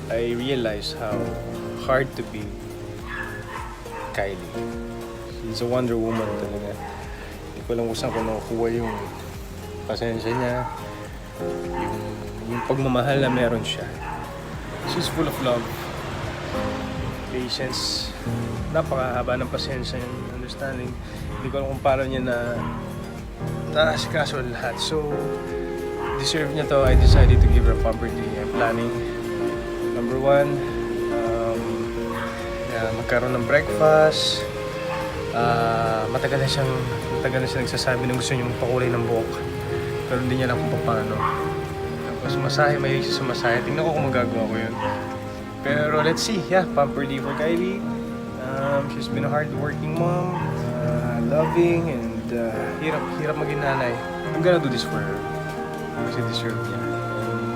I realized how hard to be Kylie. She's a Wonder Woman talaga. Hindi ko alam kung saan ko nakukuha yung pasensya niya, yung pagmamahal na meron siya. She's full of love, patience, napakahaba ng pasensya and understanding. Hindi ko alam kung paano niya na naasikaso lahat. So, deserve niya to. I decided to give her a property. I'm planning, number one, magkaroon ng breakfast. Matagal na siya nagsasabi na gusto niyang pakulay ng buhok. Pero hindi niya alam kung paano. Tapos masahe, may siya sa masahe. Tingnan ko kung magagawa ko yun. Pero let's see. Yeah, pamper day for Kylie. She's been a hard-working mom. Loving and hirap maging nanay. I'm gonna do this for her. Kasi deserve niya.